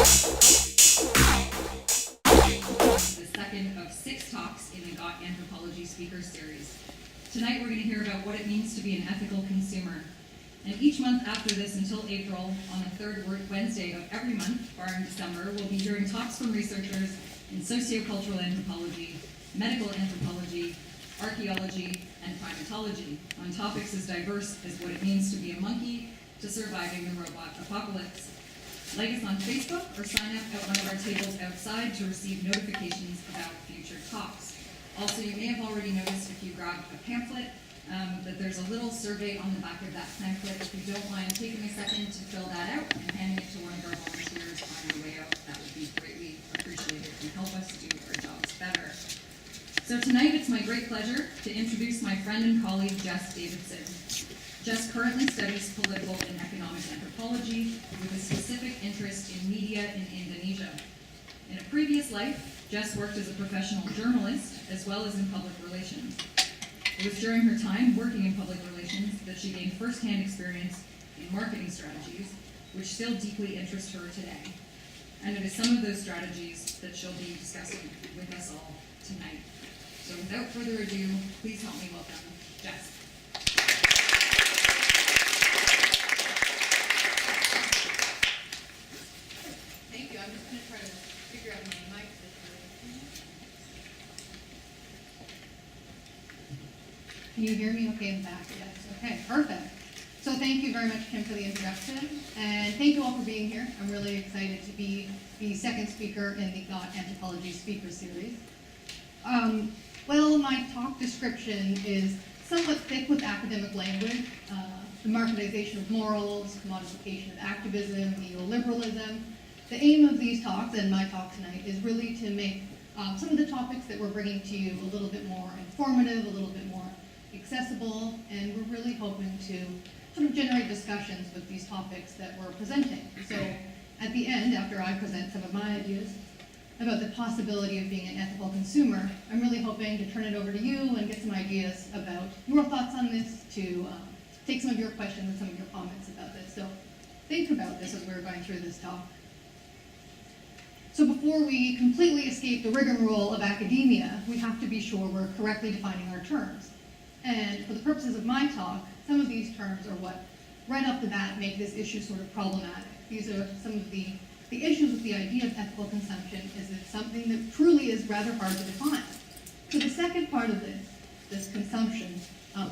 The second of 6 talks in the Anthropology speaker series. Tonight we're going to hear about what it means to be an ethical consumer. And each month after this until April, on the third Wednesday of every month, barring December, we'll be hearing talks from researchers in sociocultural anthropology, medical anthropology, archaeology, and primatology on topics as diverse as what it means to be a monkey to surviving the robot apocalypse. Like us on Facebook or sign up at one of our tables outside to receive notifications about future talks. Also, you may have already noticed if you grabbed a pamphlet that there's a little survey on the back of that pamphlet. If you don't mind taking a second to fill that out and handing it to one of our volunteers on your way out, that would be greatly appreciated and help us do our jobs better. So tonight it's my great pleasure to introduce my friend and colleague Jess Davidson. Jess currently studies political and economic anthropology with a specific interest in media in Indonesia. In a previous life, Jess worked as a professional journalist as well as in public relations. It was during her time working in public relations that she gained first-hand experience in marketing strategies, which still deeply interest her today. And it is some of those strategies that she'll be discussing with us all tonight. So without further ado, please help me welcome Jess. Thank you. I'm just going to try to figure out my mic situation. Can you hear me okay in the back? Yes. Okay, perfect. So thank you very much, Kim, for the introduction. And thank you all for being here. I'm really excited to be the second speaker in the Anthropology speaker series. Well, my talk description is somewhat thick with academic language, the marketization of morals, commodification of activism, neoliberalism. The aim of these talks, and my talk tonight, is really to make some of the topics that we're bringing to you a little bit more informative, a little bit more accessible, and we're really hoping to sort of generate discussions with these topics that we're presenting. So at the end, after I present some of my ideas about the possibility of being an ethical consumer, I'm really hoping to turn it over to you and get some ideas about your thoughts on this, to take some of your questions and some of your comments about this. So think about this as we're going through this talk. So before we completely escape the rigmarole of academia, we have to be sure we're correctly defining our terms. And for the purposes of my talk, some of these terms are what, right off the bat, make this issue sort of problematic. These are some of the issues with the idea of ethical consumption. Is it something that truly is rather hard to define? So the second part of this consumption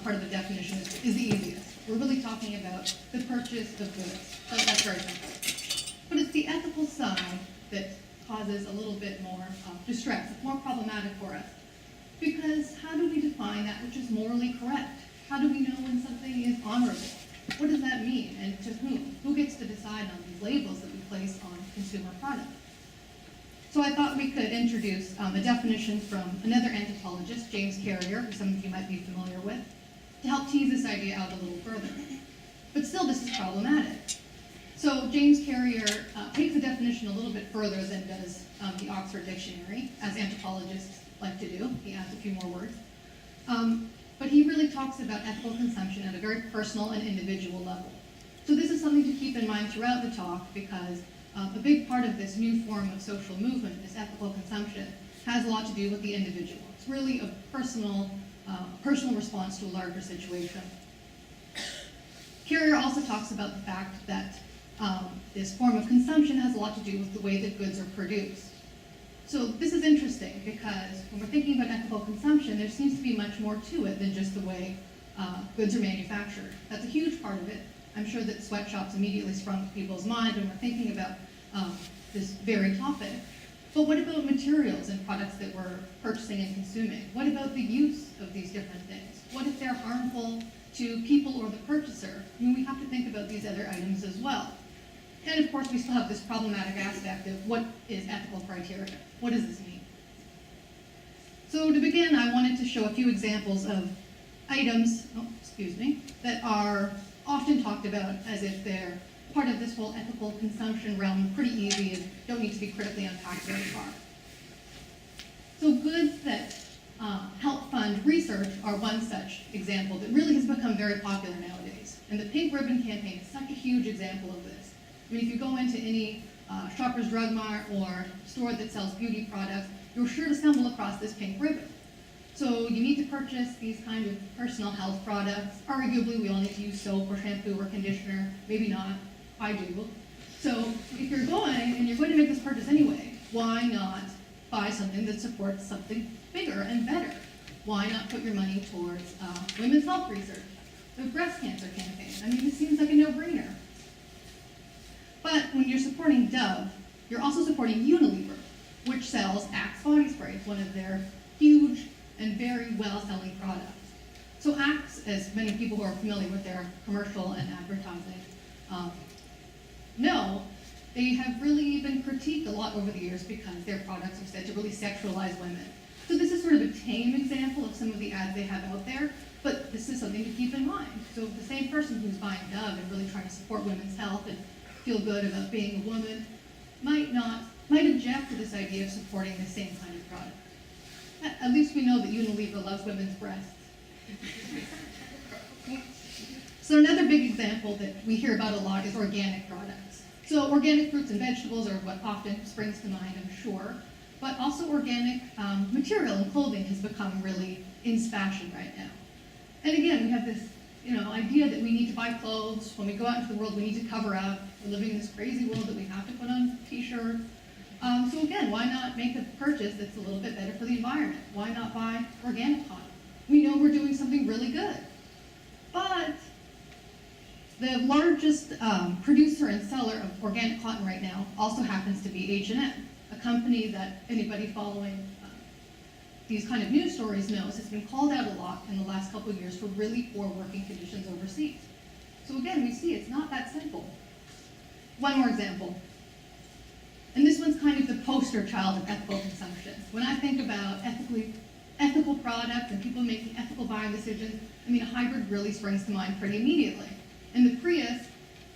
part of the definition is the easiest. We're really talking about the purchase of goods. So that's very simple. But it's the ethical side that causes a little bit more distress. It's more problematic for us. Because how do we define that which is morally correct? How do we know when something is honorable? What does that mean, and to whom? Who gets to decide on these labels that we place on consumer products? So I thought we could introduce a definition from another anthropologist, James Carrier, who some of you might be familiar with, to help tease this idea out a little further. But still, this is problematic. So James Carrier takes the definition a little bit further than does the Oxford Dictionary, as anthropologists like to do. He adds a few more words. But he really talks about ethical consumption at a very personal and individual level. So this is something to keep in mind throughout the talk, because a big part of this new form of social movement, this ethical consumption, has a lot to do with the individual. It's really a personal response to a larger situation. Carrier also talks about the fact that this form of consumption has a lot to do with the way that goods are produced. So this is interesting, because when we're thinking about ethical consumption, there seems to be much more to it than just the way goods are manufactured. That's a huge part of it. I'm sure that sweatshops immediately sprung to people's mind when we're thinking about this very topic. But what about materials and products that we're purchasing and consuming? What about the use of these different things? What if they're harmful to people or the purchaser? I mean, we have to think about these other items as well. And of course, we still have this problematic aspect of what is ethical criteria? What does this mean? So to begin, I wanted to show a few examples of items, that are often talked about as if they're part of this whole ethical consumption realm, pretty easy and don't need to be critically unpacked very far. So goods that help fund research are one such example that really has become very popular nowadays. And the Pink Ribbon campaign is such a huge example of this. I mean, if you go into any Shoppers Drug Mart or store that sells beauty products, you're sure to stumble across this pink ribbon. So you need to purchase these kind of personal health products. Arguably, we all need to use soap or shampoo or conditioner. Maybe not. I do. So if you're going and you're going to make this purchase anyway, why not buy something that supports something bigger and better? Why not put your money towards women's health research, the breast cancer campaign? I mean, it seems like a no-brainer. But when you're supporting Dove, you're also supporting Unilever, which sells Axe body spray. It's one of their huge and very well-selling products. So Axe, as many people who are familiar with their commercial and advertising know, they have really been critiqued a lot over the years because their products are said to really sexualize women. So this is sort of a tame example of some of the ads they have out there, but this is something to keep in mind. So the same person who's buying Dove and really trying to support women's health and feel good about being a woman might object to this idea of supporting the same kind of product. At least we know that Unilever loves women's breasts. So another big example that we hear about a lot is organic products. So organic fruits and vegetables are what often springs to mind, I'm sure. But also organic material and clothing has become really in fashion right now. And again, we have this idea that we need to buy clothes. When we go out into the world, we need to cover up. We're living in this crazy world that we have to put on t-shirts. So again, why not make a purchase that's a little bit better for the environment? Why not buy organic cotton? We know we're doing something really good. But the largest producer and seller of organic cotton right now also happens to be H&M, a company that anybody following these kind of news stories knows has been called out a lot in the last couple of years for really poor working conditions overseas. So again, we see it's not that simple. One more example. And this one's kind of the poster child of ethical consumption. When I think about ethical products and people making ethical buying decisions, I mean, a hybrid really springs to mind pretty immediately. And the Prius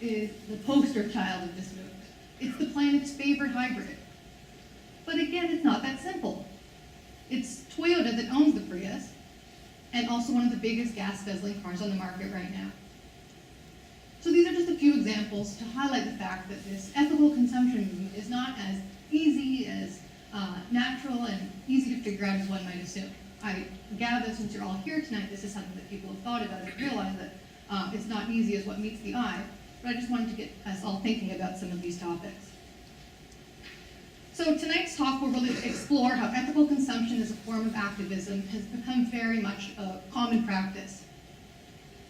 is the poster child of this movement. It's the planet's favorite hybrid. But again, it's not that simple. It's Toyota that owns the Prius, and also one of the biggest gas-guzzling cars on the market right now. So these are just a few examples to highlight the fact that this ethical consumption movement is not as easy, as natural, and easy to figure out as one might assume. I gather since you're all here tonight, this is something that people have thought about and realized that it's not easy as what meets the eye, but I just wanted to get us all thinking about some of these topics. So tonight's talk will really explore how ethical consumption as a form of activism has become very much a common practice.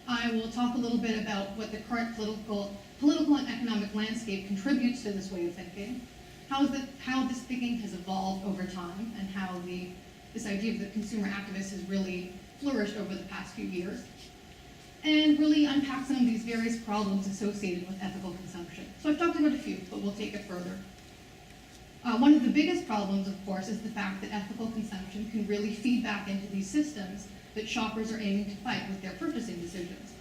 I will talk a little bit about what the current political and economic landscape contributes to this way of thinking, how this thinking has evolved over time, and how this idea of the consumer activist has really flourished over the past few years, and really unpack some of these various problems associated with ethical consumption. So I've talked about a few, but we'll take it further. One of the biggest problems, of course, is the fact that ethical consumption can really feed back into these systems that shoppers are aiming to fight with their purchasing decisions.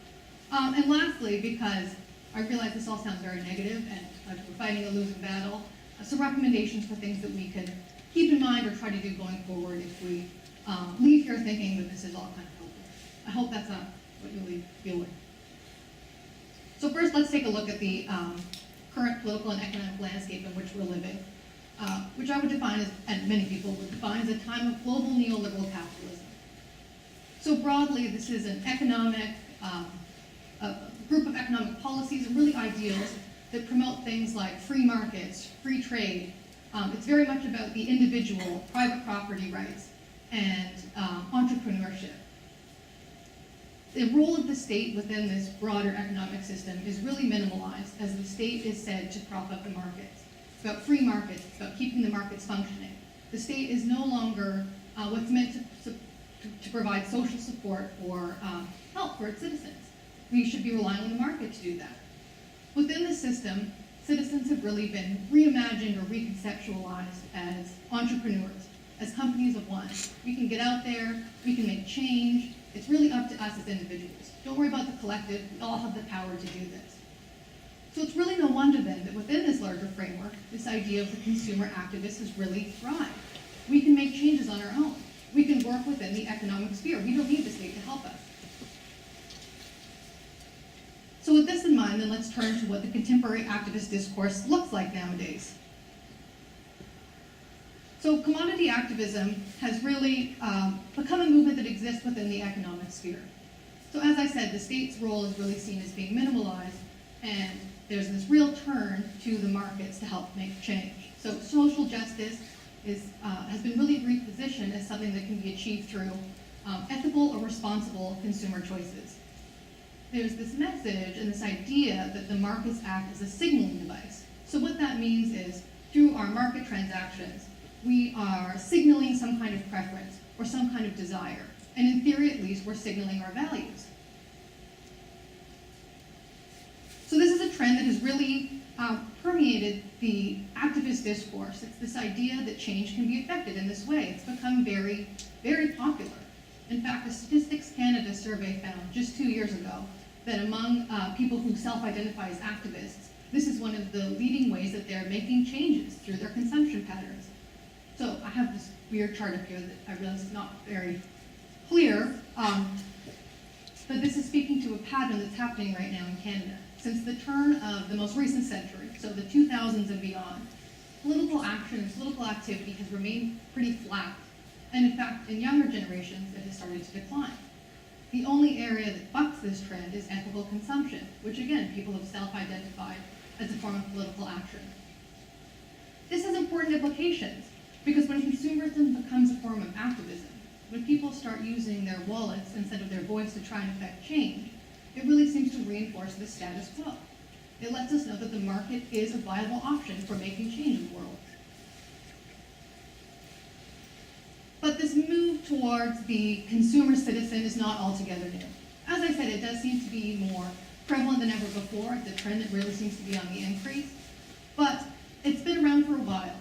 And lastly, because I realize this all sounds very negative and we're fighting a losing battle, some recommendations for things that we could keep in mind or try to do going forward if we leave here thinking that this is all kind of hopeless. I hope that's not what you leave feeling. So first, let's take a look at the current political and economic landscape in which we're living, which I would define as, and many people would define as a time of global neoliberal capitalism. So broadly, this is an economic, a group of economic policies and really ideals that promote things like free markets, free trade. It's very much about the individual, private property rights, and entrepreneurship. The role of the state within this broader economic system is really minimalized, as the state is said to prop up the markets. It's about free markets, it's about keeping the markets functioning. The state is no longer what's meant to provide social support or help for its citizens. We should be relying on the market to do that. Within the system, citizens have really been reimagined or reconceptualized as entrepreneurs, as companies of one. We can get out there, we can make change. It's really up to us as individuals. Don't worry about the collective, we all have the power to do this. So it's really no wonder then that within this larger framework, this idea of the consumer activist has really thrived. We can make changes on our own. We can work within the economic sphere. We don't need the state to help us. So with this in mind, then let's turn to what the contemporary activist discourse looks like nowadays. So commodity activism has really become a movement that exists within the economic sphere. So as I said, the state's role is really seen as being minimalized, and there's this real turn to the markets to help make change. So social justice has been really repositioned as something that can be achieved through ethical or responsible consumer choices. There's this message and this idea that the markets act as a signaling device. So what that means is, through our market transactions, we are signaling some kind of preference or some kind of desire. And in theory, at least, we're signaling our values. So this is a trend that has really permeated the activist discourse. It's this idea that change can be effected in this way. It's become very, very popular. In fact, a Statistics Canada survey found just 2 years ago that among people who self-identify as activists, this is one of the leading ways that they're making changes through their consumption patterns. So I have this weird chart up here that I realize is not very clear, but this is speaking to a pattern that's happening right now in Canada. Since the turn of the most recent century, so the 2000s and beyond, political action and political activity has remained pretty flat. And in fact, in younger generations, it has started to decline. The only area that bucks this trend is ethical consumption, which again, people have self-identified as a form of political action. This has important implications, because when consumerism becomes a form of activism, when people start using their wallets instead of their voice to try and affect change, it really seems to reinforce the status quo. It lets us know that the market is a viable option for making change in the world. But this move towards the consumer citizen is not altogether new. As I said, it does seem to be more prevalent than ever before. It's a trend that really seems to be on the increase. But it's been around for a while.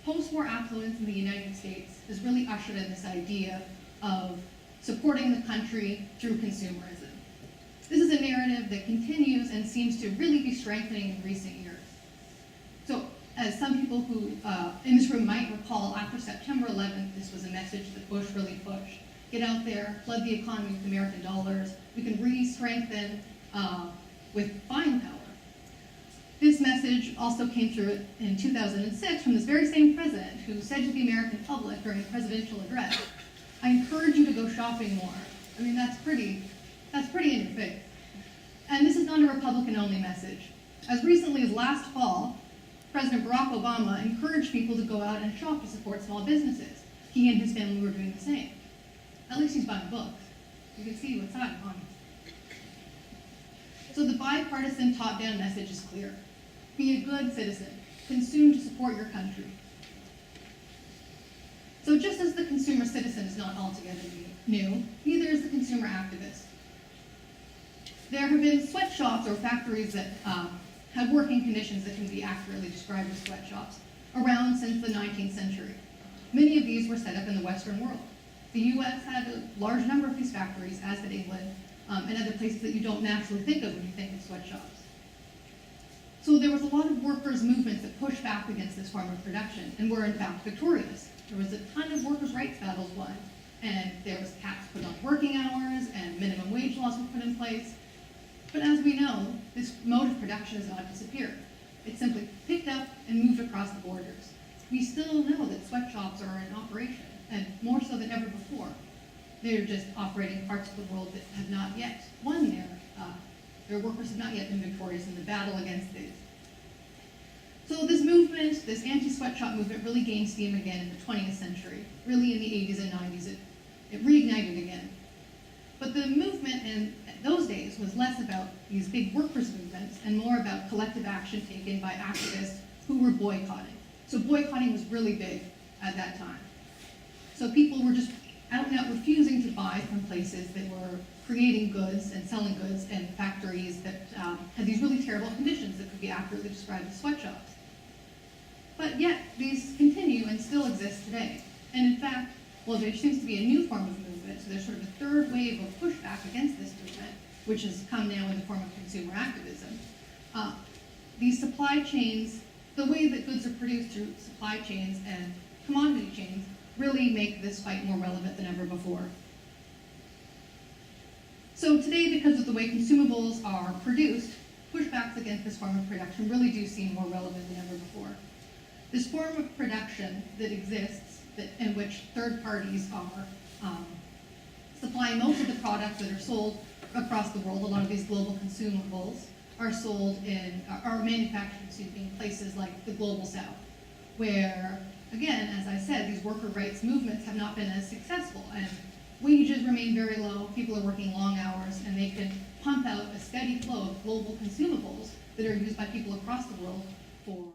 Post-war affluence in the United States has really ushered in this idea of supporting the country through consumerism. This is a narrative that continues and seems to really be strengthening in recent years. So, as some people who in this room might recall, after September 11th, this was a message that Bush really pushed. Get out there, flood the economy with American dollars. We can re-strengthen with buying power. This message also came through in 2006 from this very same president who said to the American public during a presidential address, "I encourage you to go shopping more." I mean, that's pretty in your face. And this is not a Republican-only message. As recently as last fall, President Barack Obama encouraged people to go out and shop to support small businesses. He and his family were doing the same. At least he's buying books. You can see what's on him. So the bipartisan top-down message is clear. Be a good citizen. Consume to support your country. So just as the consumer citizen is not altogether new, neither is the consumer activist. There have been sweatshops or factories that have working conditions that can be accurately described as sweatshops around since the 19th century. Many of these were set up in the Western world. The US had a large number of these factories, as did England, and other places that you don't naturally think of when you think of sweatshops. So there was a lot of workers' movements that pushed back against this form of production and were in fact victorious. There was a ton of workers' rights battles won, and there was caps put on working hours and minimum wage laws were put in place. But as we know, this mode of production has not disappeared. It simply picked up and moved across the borders. We still know that sweatshops are in operation, and more so than ever before. They're just operating parts of the world that have not yet won their workers have not yet been victorious in the battle against these. So this movement, this anti-sweatshop movement, really gained steam again in the 20th century. Really in the 80s and 90s, it reignited again. But the movement in those days was less about these big workers' movements and more about collective action taken by activists who were boycotting. So boycotting was really big at that time. So people were just out and out refusing to buy from places that were creating goods and selling goods and factories that had these really terrible conditions that could be accurately described as sweatshops. But yet, these continue and still exist today. And in fact, well, there seems to be a new form of movement, so there's sort of a third wave of pushback against this movement, which has come now in the form of consumer activism. These supply chains, the way that goods are produced through supply chains and commodity chains, really make this fight more relevant than ever before. So today, because of the way consumables are produced, pushbacks against this form of production really do seem more relevant than ever before. This form of production that exists, in which third parties are supplying most of the products that are sold across the world, a lot of these global consumables, are manufactured in places like the global south, where, again, as I said, these worker rights movements have not been as successful, and wages remain very low, people are working long hours, and they can pump out a steady flow of global consumables that are used by people across the world for